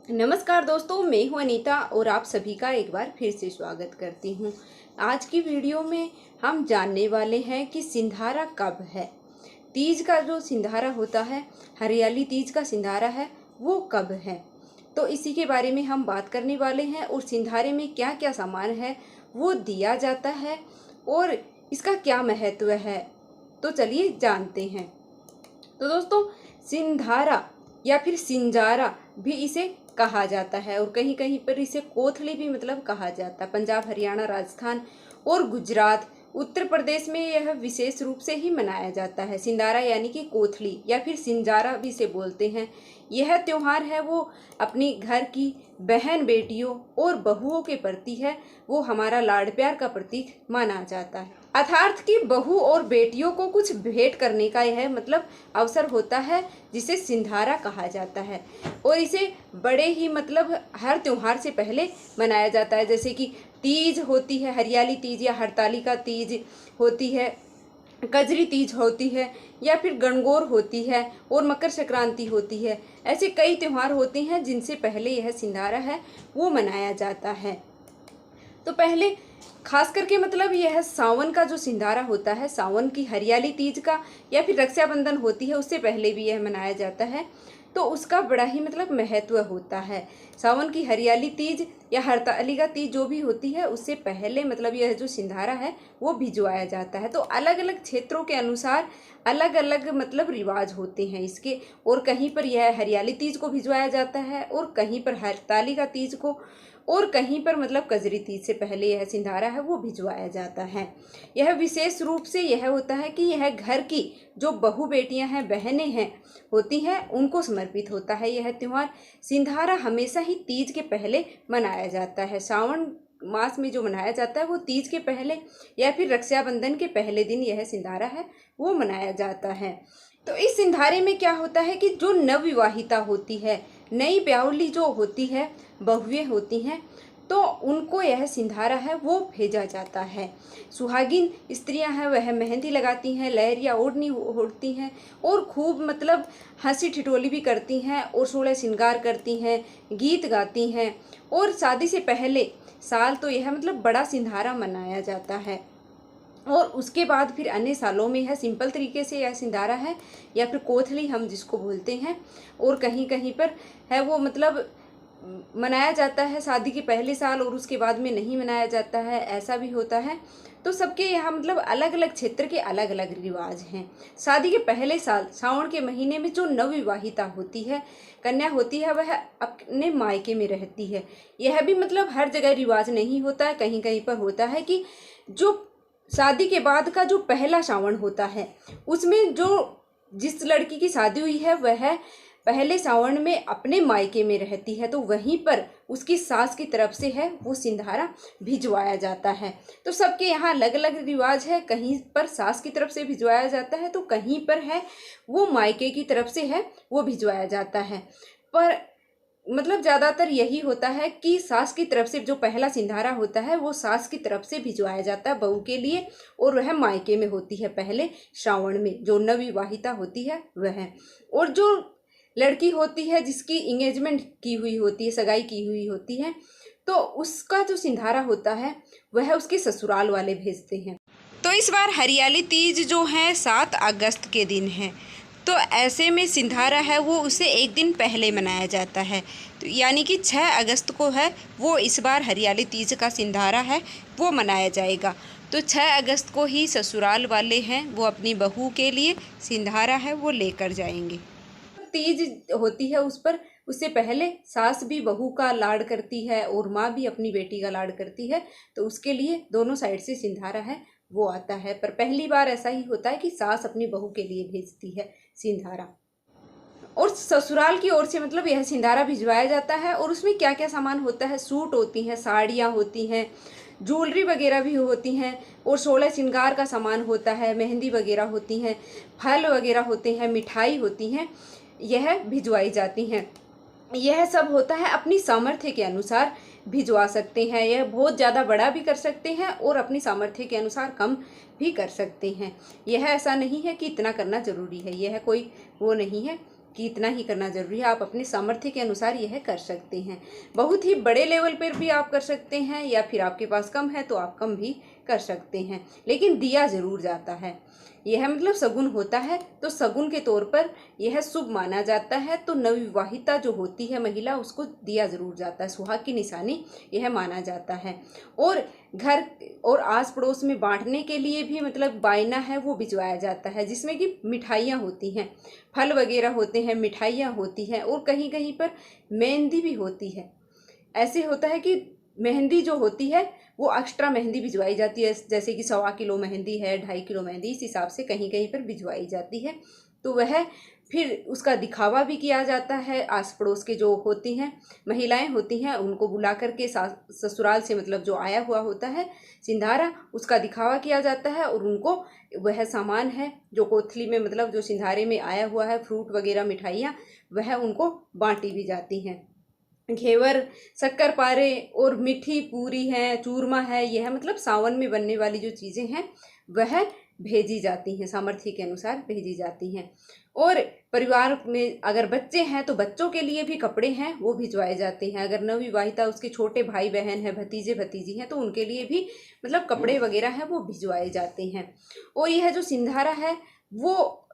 नमस्कार दोस्तों, मैं हूं अनीता और आप सभी का एक बार फिर से स्वागत करती हूं। आज की वीडियो में हम जानने वाले हैं कि सिंधारा कब है। तीज का जो सिंधारा होता है, हरियाली तीज का सिंधारा है, वो कब है, तो इसी के बारे में हम बात करने वाले हैं। और सिंधारे में क्या क्या सामान है वो दिया जाता है और इसका क्या महत्व है, तो चलिए जानते हैं। तो दोस्तों, सिंधारा या फिर सिंजारा भी इसे कहा जाता है और कहीं कहीं पर इसे कोथली भी कहा जाता है। पंजाब, हरियाणा, राजस्थान और गुजरात, उत्तर प्रदेश में यह विशेष रूप से ही मनाया जाता है। सिंधारा यानी कि कोथली या फिर सिंजारा भी इसे बोलते हैं। यह त्योहार है वो अपनी घर की बहन बेटियों और बहुओं के प्रति है, वो हमारा लाड़ प्यार का प्रतीक माना जाता है। अर्थात कि बहू और बेटियों को कुछ भेंट करने का यह अवसर होता है, जिसे सिंधारा कहा जाता है। और इसे बड़े ही हर त्योहार से पहले मनाया जाता है। जैसे कि तीज होती है, हरियाली तीज या हरतालिका तीज होती है, कजरी तीज होती है, या फिर गणगौर होती है और मकर संक्रांति होती है। ऐसे कई त्योहार होते हैं जिनसे पहले यह सिंधारा है वो मनाया जाता है। तो पहले खास करके यह सावन का जो सिंधारा होता है, सावन की हरियाली तीज का या फिर रक्षाबंधन होती है, उससे पहले भी यह मनाया जाता है। तो उसका बड़ा ही महत्व होता है। सावन की हरियाली तीज या हरतालिका तीज जो भी होती है, उससे पहले यह जो सिंधारा है वो भिजवाया जाता है। तो अलग अलग क्षेत्रों के अनुसार अलग अलग रिवाज होते हैं इसके। और कहीं पर यह हरियाली तीज को भिजवाया जाता है और कहीं पर हरतालिका तीज को, और कहीं पर कजरी तीज से पहले यह सिंधारा है वो भिजवाया जाता है। यह विशेष रूप से यह होता है कि यह घर की जो बहू बेटियां हैं, बहनें हैं होती हैं, उनको समर्पित होता है यह त्यौहार। सिंधारा हमेशा ही तीज के पहले मनाया जाता है। सावन मास में जो मनाया जाता है वो तीज के पहले या फिर रक्षाबंधन के पहले दिन यह सिंधारा है वो मनाया जाता है। तो इस सिंधारे में क्या होता है कि जो नवविवाहिता होती है, नई ब्याहुली जो होती है, बहुएं होती हैं, तो उनको यह सिंधारा है वो भेजा जाता है। सुहागिन स्त्रियां हैं वह मेहंदी लगाती हैं, लहरिया ओढ़नी ओढ़ती हैं और खूब हंसी ठिठोली भी करती हैं और सोलह श्रृंगार करती हैं, गीत गाती हैं। और शादी से पहले साल तो यह बड़ा सिंधारा मनाया जाता है। और उसके बाद फिर अन्य सालों में यह सिंपल तरीके से यह सिंधारा है या फिर कोथली हम जिसको बोलते हैं, और कहीं कहीं पर है वो मनाया जाता है शादी के पहले साल और उसके बाद में नहीं मनाया जाता है, ऐसा भी होता है। तो सबके यहाँ अलग अलग क्षेत्र के अलग अलग रिवाज हैं। शादी के पहले साल सावन के महीने में जो नवविवाहिता होती है, कन्या होती है, वह अपने मायके में रहती है। यह भी हर जगह रिवाज नहीं होता है, कहीं कहीं पर होता है कि जो शादी के बाद का जो पहला सावन होता है, उसमें जो जिस लड़की की शादी हुई है वह पहले सावन में अपने मायके में रहती है, तो वहीं पर उसकी सास की तरफ से है वो सिंधारा भिजवाया जाता है। तो सबके यहाँ अलग अलग रिवाज है, कहीं पर सास की तरफ से भिजवाया जाता है तो कहीं पर है वो मायके की तरफ से है वो भिजवाया जाता है। पर ज़्यादातर यही होता है कि सास की तरफ से जो पहला सिंधारा होता है वो सास की तरफ से भिजवाया जाता है बहू के लिए, और वह मायके में होती है पहले श्रावण में, जो नवविवाहिता होती है वह। और जो लड़की होती है जिसकी इंगेजमेंट की हुई होती है, सगाई की हुई होती है, तो उसका जो सिंधारा होता है वह उसके ससुराल वाले भेजते हैं। तो इस बार हरियाली तीज जो है 7 अगस्त के दिन है, तो ऐसे में सिंधारा है वो उसे एक दिन पहले मनाया जाता है। तो यानी कि 6 अगस्त को है वो इस बार हरियाली तीज का सिंधारा है वो मनाया जाएगा। तो 6 अगस्त को ही ससुराल वाले हैं वो अपनी बहू के लिए सिंधारा है वो लेकर जाएंगे। तीज होती है उस पर, उससे पहले सास भी बहू का लाड़ करती है और माँ भी अपनी बेटी का लाड़ करती है, तो उसके लिए दोनों साइड से सिंधारा है वो आता है। पर पहली बार ऐसा ही होता है कि सास अपनी बहू के लिए भेजती है सिंधारा, और ससुराल की ओर से यह सिंधारा भिजवाया जाता है। और उसमें क्या क्या सामान होता है, सूट होती हैं, साड़ियाँ होती हैं, ज्वेलरी वगैरह भी होती हैं, और 16 श्रृंगार का सामान होता है, मेहंदी वगैरह होती हैं, फल वगैरह होते हैं, मिठाई होती हैं, यह भिजवाई जाती हैं। यह सब होता है अपनी सामर्थ्य के अनुसार भिजवा सकते हैं। यह बहुत ज़्यादा बड़ा भी कर सकते हैं और अपनी सामर्थ्य के अनुसार कम भी कर सकते हैं। यह ऐसा नहीं है कि इतना करना ज़रूरी है, यह कोई वो नहीं है। कि इतना ही करना ज़रूरी है। आप अपने सामर्थ्य के अनुसार यह कर सकते हैं। बहुत ही बड़े लेवल पर भी आप कर सकते हैं, या फिर आपके पास कम है तो आप कम भी कर सकते हैं, लेकिन दिया ज़रूर जाता है। यह मतलब शगुन होता है, तो शगुन के तौर पर यह शुभ माना जाता है। तो नवविवाहिता जो होती है महिला, उसको दिया ज़रूर जाता है, सुहाग की निशानी यह माना जाता है। और घर और आस पड़ोस में बांटने के लिए भी मतलब बायना है वो भिजवाया जाता है, जिसमें कि मिठाइयाँ होती हैं, फल वगैरह होते हैं, मिठाइयाँ होती हैं, और कहीं कहीं पर मेहंदी भी होती है। ऐसे होता है कि मेहंदी जो होती है वो एक्स्ट्रा मेहंदी भिजवाई जाती है, जैसे कि 1.25 किलो मेहंदी है, 2.5 किलो मेहंदी, इस हिसाब से कहीं कहीं पर भिजवाई जाती है। तो वह फिर उसका दिखावा भी किया जाता है। आस पड़ोस के जो होती हैं महिलाएं होती हैं, उनको बुला करके ससुराल से मतलब जो आया हुआ होता है सिंधारा, उसका दिखावा किया जाता है, और उनको वह सामान है जो कोथली में मतलब जो सिंधारे में आया हुआ है, फ्रूट वगैरह मिठाइयाँ, वह उनको बांटी भी जाती हैं। घेवर, शक्कर पारे और मीठी पूरी है, चूरमा है, यह मतलब सावन में बनने वाली जो चीज़ें हैं वह भेजी जाती हैं, सामर्थ्य के अनुसार भेजी जाती हैं। और परिवार में अगर बच्चे हैं तो बच्चों के लिए भी कपड़े हैं वो भिजवाए जाते हैं। अगर नवविवाहिता उसके छोटे भाई बहन हैं, भतीजे भतीजी हैं, तो उनके लिए भी मतलब कपड़े वगैरह हैं वो भिजवाए जाते हैं। और यह जो सिंधारा है वो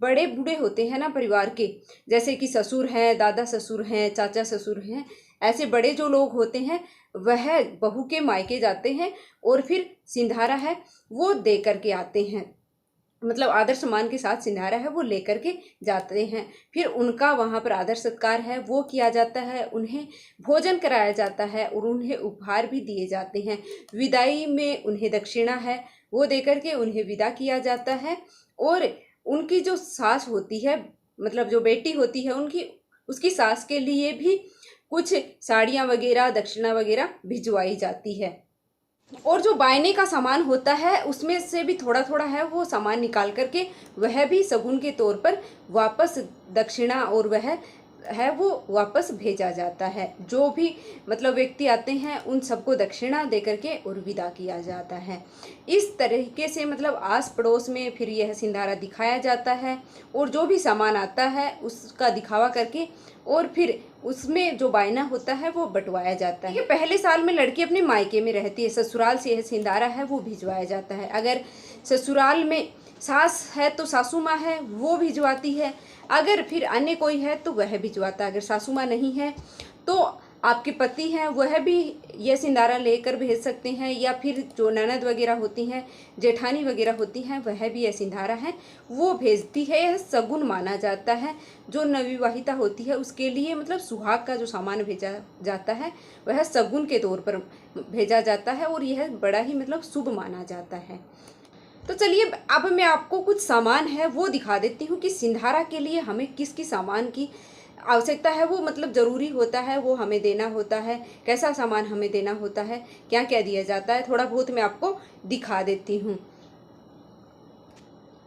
बड़े बूढ़े होते हैं ना परिवार के, जैसे कि ससुर हैं, दादा ससुर हैं, चाचा ससुर हैं, ऐसे बड़े जो लोग होते हैं वह बहू के मायके जाते हैं और फिर सिंधारा है वो दे करके आते हैं। मतलब आदर सम्मान के साथ सिंधारा है वो लेकर के जाते हैं। फिर उनका वहाँ पर आदर सत्कार है वो किया जाता है, उन्हें भोजन कराया जाता है और उन्हें उपहार भी दिए जाते हैं। विदाई में उन्हें दक्षिणा है वो दे करके उन्हें विदा किया जाता है। और उनकी जो सास होती है, मतलब जो बेटी होती है उनकी, उसकी सास के लिए भी कुछ साड़ियाँ वगैरह, दक्षिणा वगैरह भिजवाई जाती है। और जो बायने का सामान होता है उसमें से भी थोड़ा थोड़ा है वो सामान निकाल करके वह भी शगुन के तौर पर वापस दक्षिणा और वह है वो वापस भेजा जाता है। जो भी मतलब व्यक्ति आते हैं उन सबको दक्षिणा दे करके और विदा किया जाता है। इस तरीके से मतलब आस पड़ोस में फिर यह सिंधारा दिखाया जाता है और जो भी सामान आता है उसका दिखावा करके और फिर उसमें जो बायना होता है वो बंटवाया जाता है। ये पहले साल में लड़की अपने मायके में रहती है, ससुराल से यह सिंधारा है वो भिजवाया जाता है। अगर ससुराल में सास है तो सासू माँ है वो भिजवाती है, अगर फिर अन्य कोई है तो वह भिजवाता है। अगर सासू माँ नहीं है तो आपके पति हैं वह भी ये सिंधारा लेकर भेज सकते हैं, या फिर जो ननद वगैरह होती हैं, जेठानी वगैरह होती हैं, वह भी यह सिंधारा है वो भेजती है। यह शगुन माना जाता है। जो नवविवाहिता होती है उसके लिए मतलब सुहाग का जो सामान भेजा जाता है वह शगुन के तौर पर भेजा जाता है और यह बड़ा ही मतलब शुभ माना जाता है। तो चलिए अब मैं आपको कुछ सामान है वो दिखा देती हूँ कि सिंधारा के लिए हमें किस किस सामान की आवश्यकता है, वो मतलब ज़रूरी होता है, वो हमें देना होता है, कैसा सामान हमें देना होता है, क्या क्या दिया जाता है, थोड़ा बहुत मैं आपको दिखा देती हूँ।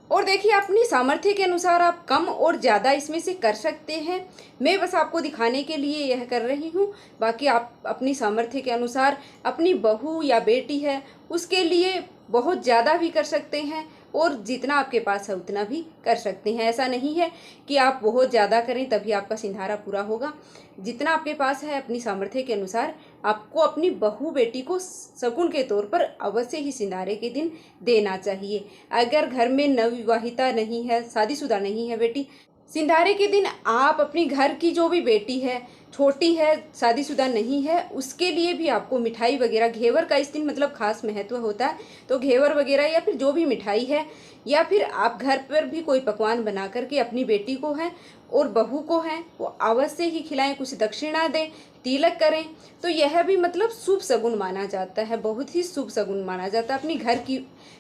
और देखिए अपनी सामर्थ्य के अनुसार आप कम और ज़्यादा इसमें से कर सकते हैं। मैं बस आपको दिखाने के लिए यह कर रही हूँ, बाकी आप अपनी सामर्थ्य के अनुसार अपनी बहू या बेटी है उसके लिए बहुत ज़्यादा भी कर सकते हैं और जितना आपके पास है उतना भी कर सकते हैं। ऐसा नहीं है कि आप बहुत ज़्यादा करें तभी आपका सिंधारा पूरा होगा। जितना आपके पास है अपनी सामर्थ्य के अनुसार आपको अपनी बहू बेटी को शगुन के तौर पर अवश्य ही सिंधारे के दिन देना चाहिए। अगर घर में नवविवाहिता नहीं है, शादीशुदा नहीं है बेटी, सिंधारे के दिन आप अपनी घर की जो भी बेटी है, छोटी है, शादीशुदा नहीं है, उसके लिए भी आपको मिठाई वगैरह, घेवर का इस दिन मतलब खास महत्व होता है, तो घेवर वगैरह या फिर जो भी मिठाई है, या फिर आप घर पर भी कोई पकवान बना करके अपनी बेटी को है और बहू को है वो अवश्य ही खिलाएं, कुछ दक्षिणा दें, तिलक करें। तो यह भी मतलब शुभ शगुन माना जाता है, बहुत ही शुभ शगुन माना जाता है। अपनी घर की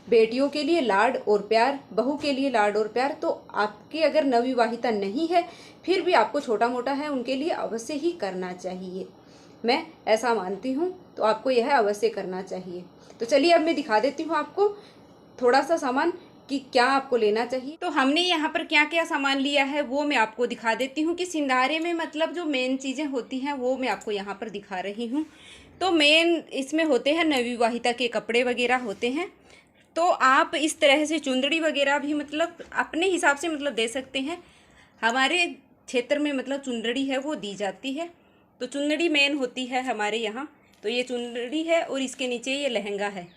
बेटियों के लिए लाड और प्यार, बहू के लिए लाड और प्यार। तो आपकी अगर नवविवाहिता नहीं है फिर भी आपको छोटा मोटा है उनके लिए अवश्य ही करना चाहिए, मैं ऐसा मानती हूँ। तो आपको यह अवश्य करना चाहिए। तो चलिए अब मैं दिखा देती हूँ आपको थोड़ा सा सामान कि क्या आपको लेना चाहिए। तो हमने यहाँ पर क्या क्या सामान लिया है वो मैं आपको दिखा देती हूँ कि सिंधारे में मतलब जो मेन चीज़ें होती हैं वो मैं आपको यहाँ पर दिखा रही हूँ। तो मेन इसमें होते हैं नवविवाहिता के कपड़े वगैरह होते हैं। तो आप इस तरह से चुंदड़ी वगैरह भी मतलब अपने हिसाब से मतलब दे सकते हैं। हमारे क्षेत्र में मतलब चुंदड़ी है वो दी जाती है। तो चुंदड़ी मेन होती है हमारे यहाँ। तो ये चुंदड़ी है और इसके नीचे ये लहंगा है,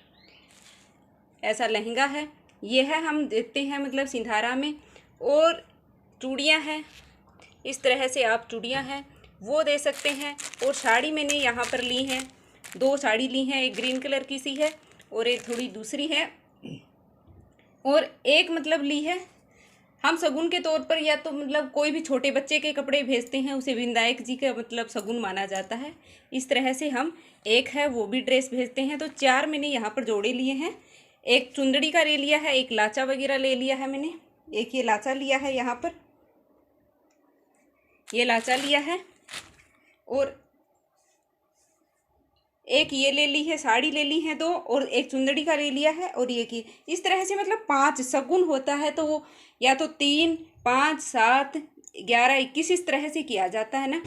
ऐसा लहंगा है। ये है हम देखते हैं मतलब सिंधारा में। और चूड़ियाँ हैं, इस तरह से आप चूड़ियाँ हैं वो दे सकते हैं। और साड़ी मैंने यहाँ पर ली हैं, 2 साड़ी ली हैं, एक ग्रीन कलर की सी है और एक थोड़ी दूसरी है। और एक मतलब ली है हम शगुन के तौर पर, या तो मतलब कोई भी छोटे बच्चे के कपड़े भेजते हैं उसे विनायक जी का मतलब शगुन माना जाता है। इस तरह से हम एक है वो भी ड्रेस भेजते हैं। तो 4 मैंने यहाँ पर जोड़े लिए हैं। एक चुंदड़ी का ले लिया है, एक लाचा वगैरह ले लिया है मैंने, एक ये लाचा लिया है, यहाँ पर ये लाचा लिया है। और एक ये ले ली है, साड़ी ले ली है 2, और एक चुंदड़ी का ले लिया है। और ये की इस तरह से मतलब 5 शगुन होता है। तो वो या तो 3, 5, 7, 11, 21 इस तरह से किया जाता है ना।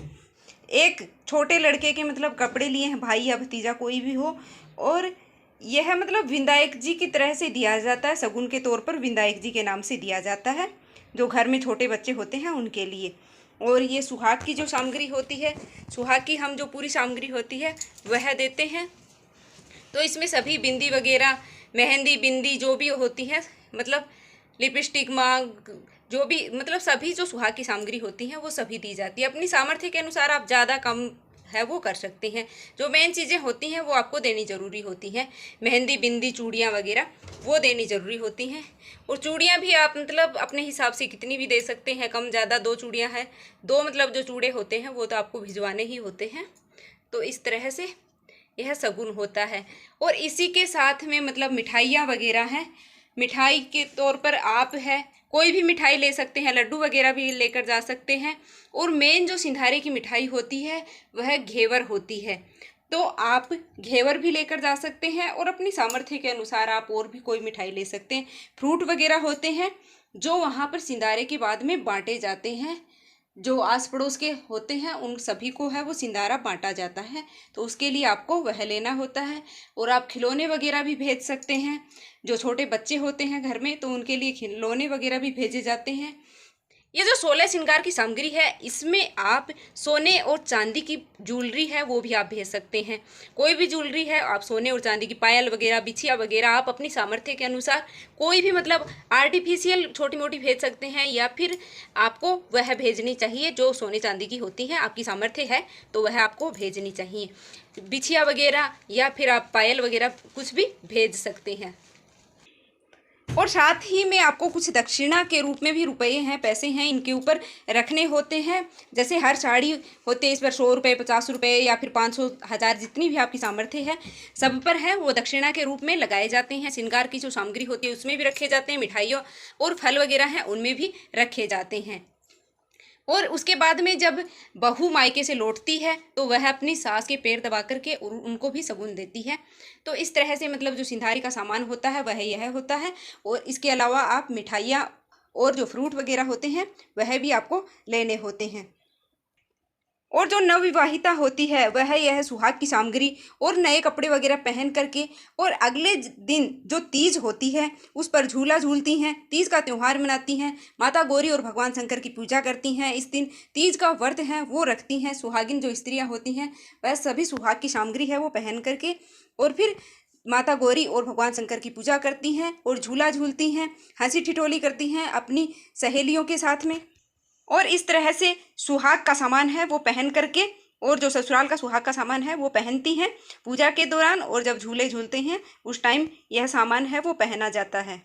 एक छोटे लड़के के मतलब कपड़े लिए हैं, भाई या भतीजा कोई भी हो। और यह मतलब विनायक जी की तरह से दिया जाता है, शगुन के तौर पर विनायक जी के नाम से दिया जाता है, जो घर में छोटे बच्चे होते हैं उनके लिए। और ये सुहाग की जो सामग्री होती है, सुहाग की हम जो पूरी सामग्री होती है वह देते हैं। तो इसमें सभी बिंदी वगैरह, मेहंदी बिंदी जो भी होती है, मतलब लिपस्टिक मांग, जो भी मतलब सभी जो सुहाग की सामग्री होती हैं वो सभी दी जाती है। अपनी सामर्थ्य के अनुसार आप ज़्यादा कम है वो कर सकते हैं। जो मेन चीज़ें होती हैं वो आपको देनी ज़रूरी होती हैं। मेहंदी बिंदी चूड़ियाँ वगैरह वो देनी ज़रूरी होती हैं। और चूड़ियाँ भी आप मतलब अपने हिसाब से कितनी भी दे सकते हैं, कम ज़्यादा। 2 चूड़ियाँ हैं, 2 मतलब जो चूड़े होते हैं वो तो आपको भिजवाने ही होते हैं। तो इस तरह से यह शगुन होता है। और इसी के साथ में मतलब मिठाइयाँ वगैरह हैं। मिठाई के तौर पर आप है कोई भी मिठाई ले सकते हैं, लड्डू वगैरह भी लेकर जा सकते हैं। और मेन जो सिंधारे की मिठाई होती है वह घेवर होती है। तो आप घेवर भी लेकर जा सकते हैं और अपनी सामर्थ्य के अनुसार आप और भी कोई मिठाई ले सकते हैं। फ्रूट वगैरह होते हैं जो वहाँ पर सिंधारे के बाद में बांटे जाते हैं, जो आस पड़ोस के होते हैं उन सभी को है वो सिंधारा बांटा जाता है। तो उसके लिए आपको वह लेना होता है। और आप खिलौने वगैरह भी भेज सकते हैं। जो छोटे बच्चे होते हैं घर में तो उनके लिए खिलौने वगैरह भी भेजे जाते हैं। ये जो 16 श्रृंगार की सामग्री है इसमें आप सोने और चांदी की ज्वेलरी है वो भी आप भेज सकते हैं। कोई भी ज्वेलरी है, आप सोने और चांदी की पायल वगैरह, बिछिया वगैरह आप अपनी सामर्थ्य के अनुसार कोई भी मतलब आर्टिफिशियल छोटी मोटी भेज सकते हैं, या फिर आपको वह भेजनी चाहिए जो सोने चांदी की होती हैं। आपकी सामर्थ्य है तो वह आपको भेजनी चाहिए, बिछिया वगैरह, या फिर आप पायल वगैरह कुछ भी भेज सकते हैं। और साथ ही में आपको कुछ दक्षिणा के रूप में भी रुपए हैं, पैसे हैं, इनके ऊपर रखने होते हैं। जैसे हर साड़ी होते हैं इस पर 100 रुपये, 50 रुपये या फिर 500, 1000 जितनी भी आपकी सामर्थ्य है सब पर है वो दक्षिणा के रूप में लगाए जाते हैं। श्रृंगार की जो सामग्री होती है उसमें भी रखे जाते हैं, मिठाइयों और फल वगैरह हैं उनमें भी रखे जाते हैं। और उसके बाद में जब बहू मायके से लौटती है तो वह अपनी सास के पैर दबा करके उनको भी शगुन देती है। तो इस तरह से मतलब जो सिंधारी का सामान होता है वह यह होता है। और इसके अलावा आप मिठाइयाँ और जो फ्रूट वगैरह होते हैं वह भी आपको लेने होते हैं। और जो नवविवाहिता होती है वह यह सुहाग की सामग्री और नए कपड़े वगैरह पहन करके, और अगले दिन जो तीज होती है उस पर झूला झूलती हैं, तीज का त्यौहार मनाती हैं, माता गौरी और भगवान शंकर की पूजा करती हैं। इस दिन तीज का व्रत है वो रखती हैं। सुहागिन जो स्त्रियां होती हैं वह सभी सुहाग की सामग्री है वो पहन करके और फिर माता गौरी और भगवान शंकर की पूजा करती हैं और झूला झूलती हैं, हंसी ठिठोली करती हैं अपनी सहेलियों के साथ में। और इस तरह से सुहाग का सामान है वो पहन करके, और जो ससुराल का सुहाग का सामान है वो पहनती हैं पूजा के दौरान, और जब झूले झूलते हैं उस टाइम यह सामान है वो पहना जाता है।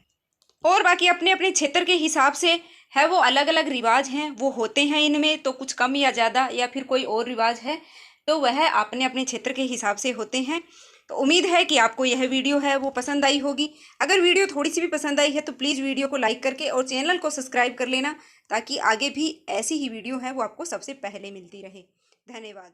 और बाकी अपने अपने क्षेत्र के हिसाब से है वो अलग अलग रिवाज हैं वो होते हैं इनमें, तो कुछ कम या ज़्यादा या फिर कोई और रिवाज है तो वह अपने अपने क्षेत्र के हिसाब से होते हैं। तो उम्मीद है कि आपको यह वीडियो है वो पसंद आई होगी। अगर वीडियो थोड़ी सी भी पसंद आई है तो प्लीज़ वीडियो को लाइक करके और चैनल को सब्सक्राइब कर लेना, ताकि आगे भी ऐसी ही वीडियो है वो आपको सबसे पहले मिलती रहे। धन्यवाद।